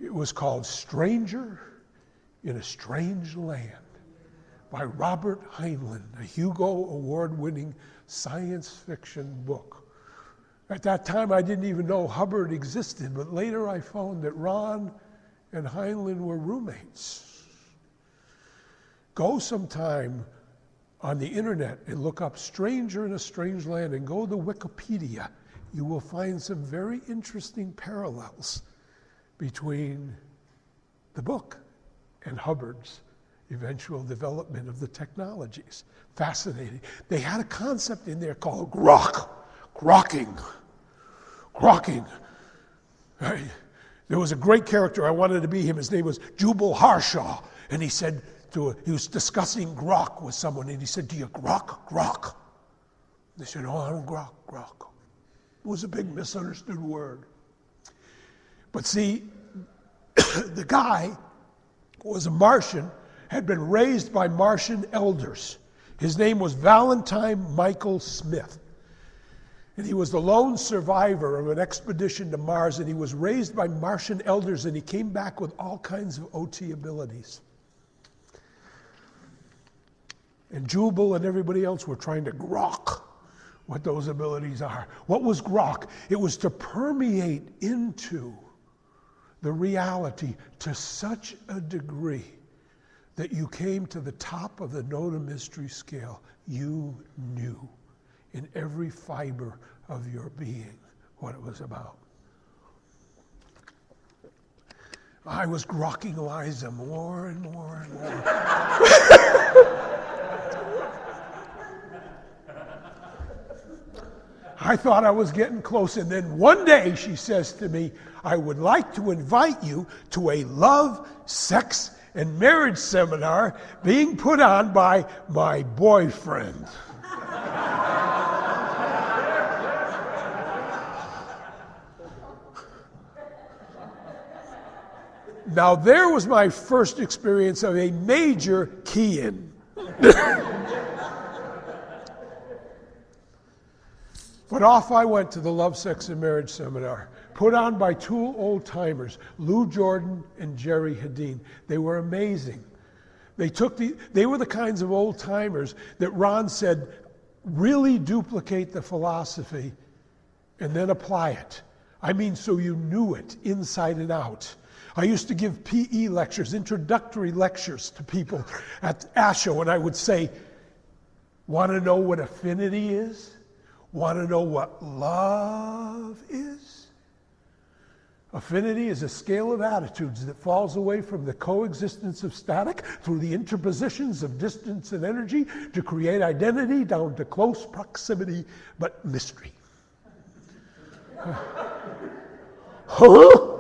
It was called Stranger in a Strange Land by Robert Heinlein, a Hugo Award-winning science fiction book. At that time, I didn't even know Hubbard existed, but later I found that Ron and Heinlein were roommates. Go sometime on the internet and look up Stranger in a Strange Land and go to Wikipedia. You will find some very interesting parallels between the book and Hubbard's eventual development of the technologies. Fascinating. They had a concept in there called grok, grokking. Right? There was a great character, I wanted to be him, his name was Jubal Harshaw, and he said he was discussing grok with someone, and he said, "Do you grok?" They said, "Oh, I don't grok. It was a big misunderstood word. But see, the guy was a Martian, had been raised by Martian elders. His name was Valentine Michael Smith. And he was the lone survivor of an expedition to Mars, and he was raised by Martian elders, and he came back with all kinds of OT abilities. And Jubal and everybody else were trying to grok what those abilities are. What was grok? It was to permeate into the reality to such a degree that you came to the top of the Noda mystery scale. You knew in every fiber of your being what it was about. I was grokking Liza more and more and more. I thought I was getting close, and then one day she says to me, "I would like to invite you to a love, sex, and marriage seminar being put on by my boyfriend." Now there was my first experience of a major key-in. But off I went to the Love, Sex, and Marriage Seminar, put on by two old-timers, Lou Jordan and Jerry Hadeen. They were amazing. They were the kinds of old-timers that Ron said, really duplicate the philosophy and then apply it. I mean, so you knew it inside and out. I used to give PE lectures, introductory lectures to people at ASHO, and I would say, want to know what affinity is? Want to know what love is? Affinity is a scale of attitudes that falls away from the coexistence of static through the interpositions of distance and energy to create identity down to close proximity, but mystery. Huh?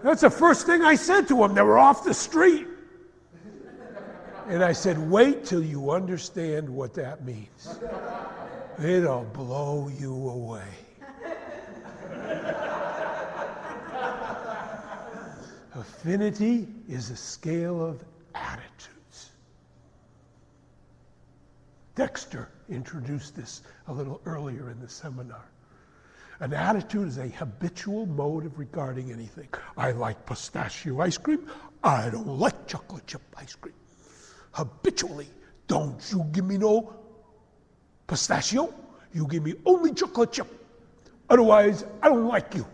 That's the first thing I said to them. They were off the street. And I said, wait till you understand what that means. It'll blow you away. Affinity is a scale of attitudes. Dexter introduced this a little earlier in the seminar. An attitude is a habitual mode of regarding anything. I like pistachio ice cream. I don't like chocolate chip ice cream. Habitually, don't you give me no pistachio. You give me only chocolate chip. Otherwise, I don't like you.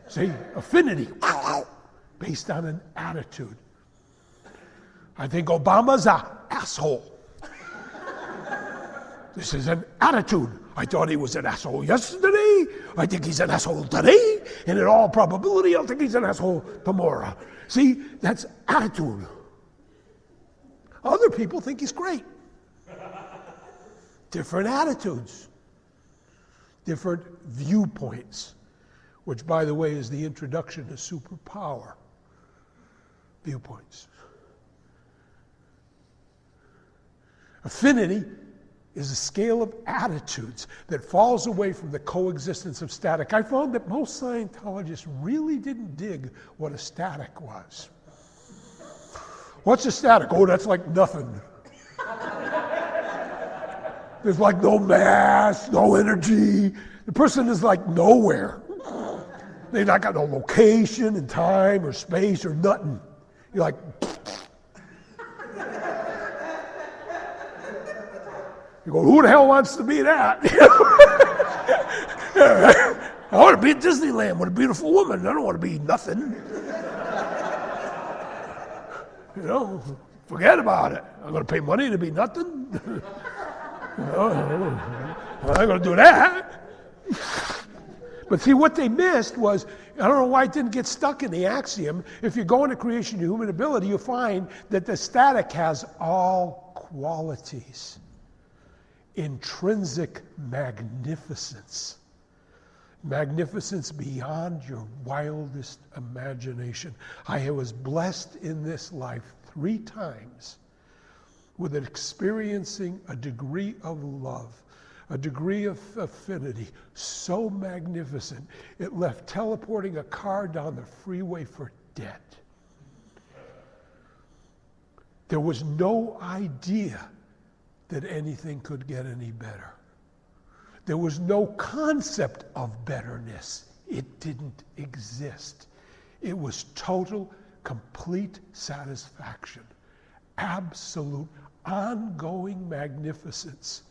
See, affinity, based on an attitude. I think Obama's an asshole. This is an attitude. I thought he was an asshole yesterday. I think he's an asshole today. And in all probability, I think he's an asshole tomorrow. See, that's attitude. Other people think he's great. Different attitudes. Different viewpoints. Which, by the way, is the introduction to superpower. Viewpoints. Affinity is a scale of attitudes that falls away from the coexistence of static. I found that most Scientologists really didn't dig what a static was. What's a static? Oh, that's like nothing. There's like no mass, no energy. The person is like nowhere. They not got no location and time or space or nothing. You're like, you go, who the hell wants to be that? I want to be at Disneyland with a beautiful woman. I don't want to be nothing. You know, forget about it. I'm going to pay money to be nothing. You know, I'm not going to do that. But see, what they missed was, I don't know why it didn't get stuck in the axiom. If you go into creation of human ability, you'll find that the static has all qualities. Intrinsic magnificence. Magnificence beyond your wildest imagination. I was blessed in this life 3 times with experiencing a degree of love, a degree of affinity so magnificent it left teleporting a car down the freeway for dead. There was no idea that anything could get any better. There was no concept of betterness. It didn't exist. It was total, complete satisfaction, absolute, ongoing magnificence,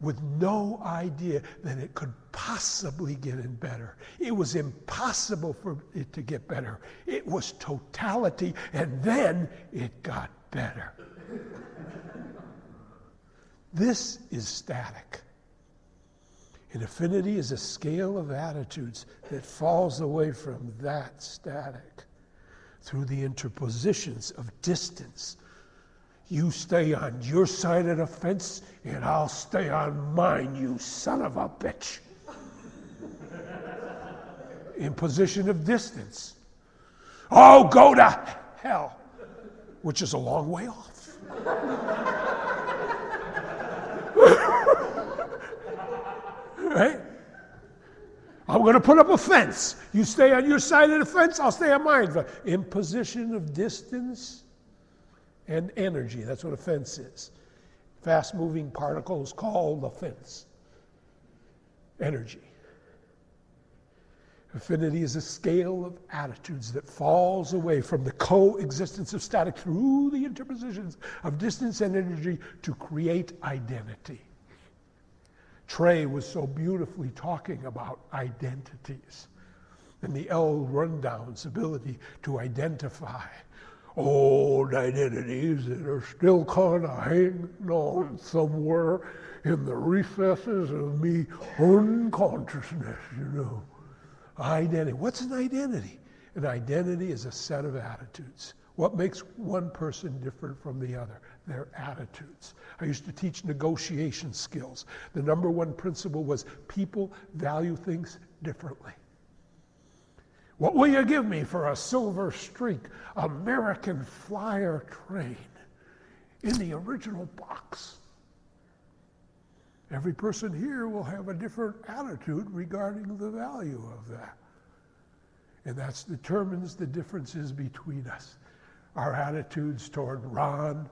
with no idea that it could possibly get any better. It was impossible for it to get better. It was totality, and then it got better. This is static. And affinity is a scale of attitudes that falls away from that static through the interpositions of distance. You stay on your side of the fence, and I'll stay on mine, you son of a bitch. Imposition of distance. Oh, go to hell, which is a long way off. Right? I'm going to put up a fence. You stay on your side of the fence, I'll stay on mine. Imposition of distance and energy. That's what a fence is. Fast-moving particles called a fence. Energy. Affinity is a scale of attitudes that falls away from the coexistence of static through the interpositions of distance and energy to create identity. Trey was so beautifully talking about identities and the L rundown's ability to identify old identities that are still kind of hanging on somewhere in the recesses of me unconsciousness, you know. Identity. What's an identity? An identity is a set of attitudes. What makes one person different from the other? Their attitudes. I used to teach negotiation skills. The number one principle was people value things differently. What will you give me for a Silver Streak American Flyer train in the original box? Every person here will have a different attitude regarding the value of that. And that determines the differences between us. Our attitudes toward Ron,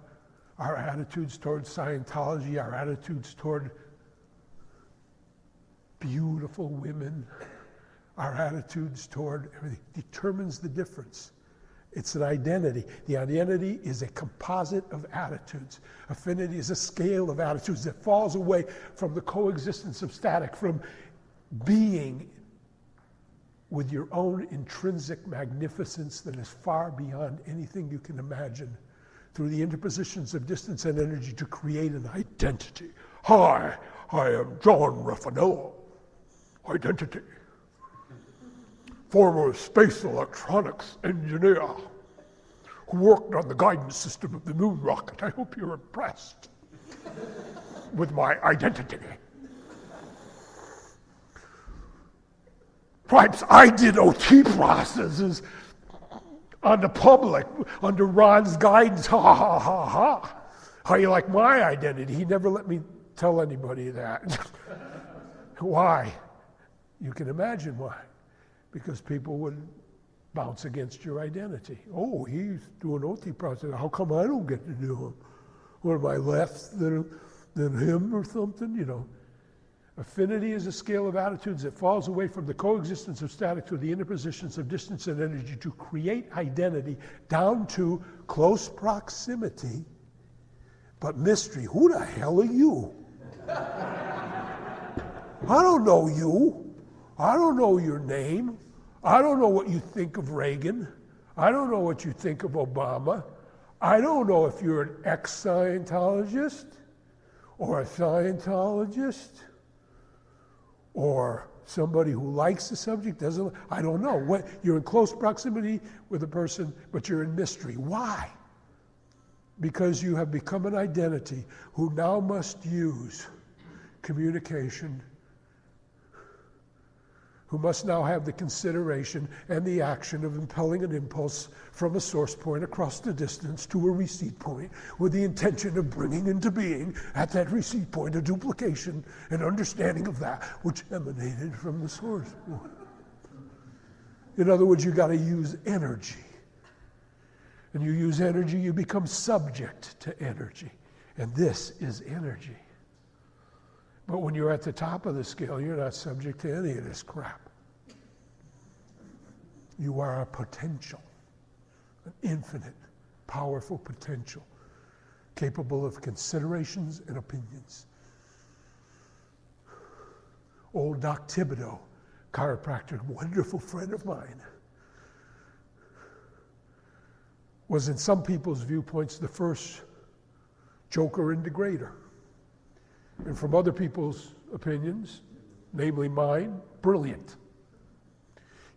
our attitudes toward Scientology, our attitudes toward beautiful women, our attitudes toward everything determines the difference. It's an identity. The identity is a composite of attitudes. Affinity is a scale of attitudes that falls away from the coexistence of static, from being with your own intrinsic magnificence that is far beyond anything you can imagine, through the interpositions of distance and energy to create an identity. Hi, I am John Rafanello. Identity. Former space electronics engineer who worked on the guidance system of the moon rocket. I hope you're impressed with my identity. Perhaps I did OT processes on the public under Ron's guidance. Ha ha ha ha. How you like my identity? He never let me tell anybody that. Why? You can imagine why. Because people would bounce against your identity. Oh, he's doing OT process. How come I don't get to do them? What am I left? than him or something, you know. Affinity is a scale of attitudes that falls away from the coexistence of static to the interpositions of distance and energy to create identity down to close proximity, but mystery. Who the hell are you? I don't know you. I don't know your name. I don't know what you think of Reagan. I don't know what you think of Obama. I don't know if you're an ex-Scientologist or a Scientologist or somebody who likes the subject, doesn't. I don't know. You're in close proximity with a person, but you're in mystery. Why? Because you have become an identity who now must use communication, who must now have the consideration and the action of impelling an impulse from a source point across the distance to a receipt point with the intention of bringing into being at that receipt point a duplication and understanding of that which emanated from the source point. In other words, you got to use energy. And you use energy, you become subject to energy. And this is energy. But when you're at the top of the scale, you're not subject to any of this crap. You are a potential, an infinite, powerful potential, capable of considerations and opinions. Old Doc Thibodeau, chiropractor, wonderful friend of mine, was in some people's viewpoints the first joker and degrader. And from other people's opinions, namely mine, brilliant.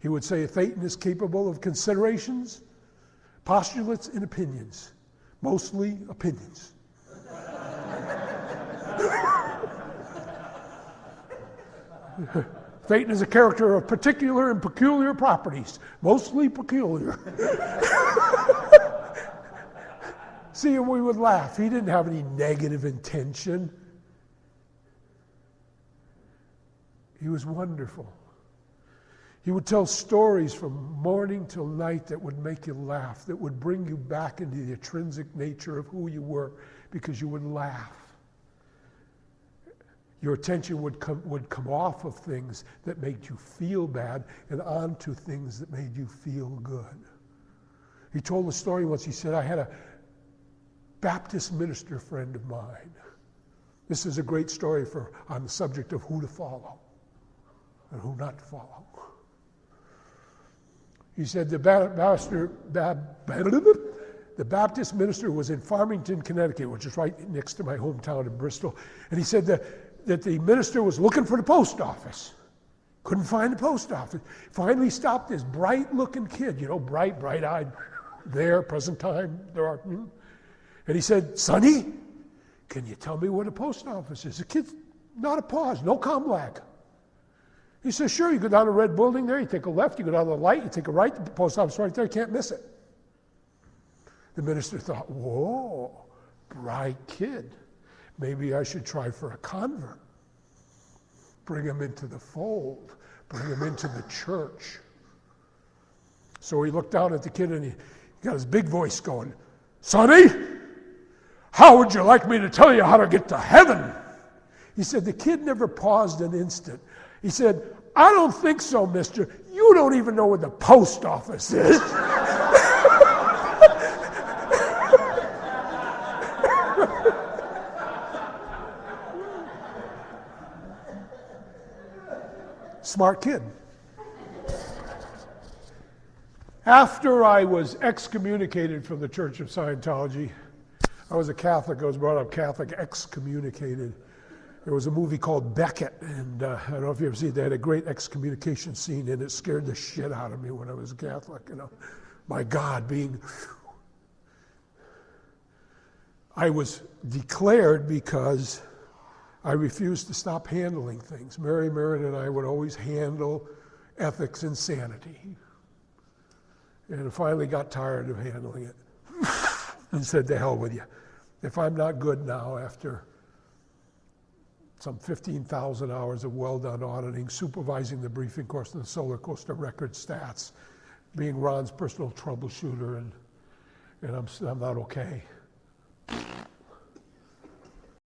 He would say Thetan is capable of considerations, postulates, and opinions. Mostly opinions. Thetan is a character of particular and peculiar properties. Mostly peculiar. See, and we would laugh. He didn't have any negative intention. He was wonderful. He would tell stories from morning till night that would make you laugh, that would bring you back into the intrinsic nature of who you were, because you would laugh. Your attention would come off of things that made you feel bad and onto things that made you feel good. He told a story once. He said, I had a Baptist minister friend of mine. This is a great story on the subject of who to follow and who not to follow. He said the Baptist minister was in Farmington, Connecticut, which is right next to my hometown in Bristol. And he said that the minister was looking for the post office. Couldn't find the post office. Finally stopped this bright-looking kid, bright-eyed, there, present time, there are. And he said, Sonny, can you tell me where the post office is? The kid's not a pause, no lag. He says, sure, you go down the red building there, you take a left, you go down the light, you take a right, the post office right there, you can't miss it. The minister thought, whoa, bright kid. Maybe I should try for a convert. Bring him into the fold, bring him into the church. So he looked down at the kid and he got his big voice going, Sonny, how would you like me to tell you how to get to heaven? He said, the kid never paused an instant. He said, I don't think so, mister. You don't even know where the post office is. Smart kid. After I was excommunicated from the Church of Scientology, I was a Catholic. I was brought up Catholic, excommunicated. There was a movie called Beckett, and I don't know if you ever seen it. They had a great excommunication scene, and it scared the shit out of me when I was a Catholic. My God, I was declared because I refused to stop handling things. Mary Merritt and I would always handle ethics and sanity. And I finally got tired of handling it and said, to hell with you. If I'm not good now after some 15,000 hours of well-done auditing, supervising the briefing course and the Solar Coaster record stats, being Ron's personal troubleshooter, and I'm not okay.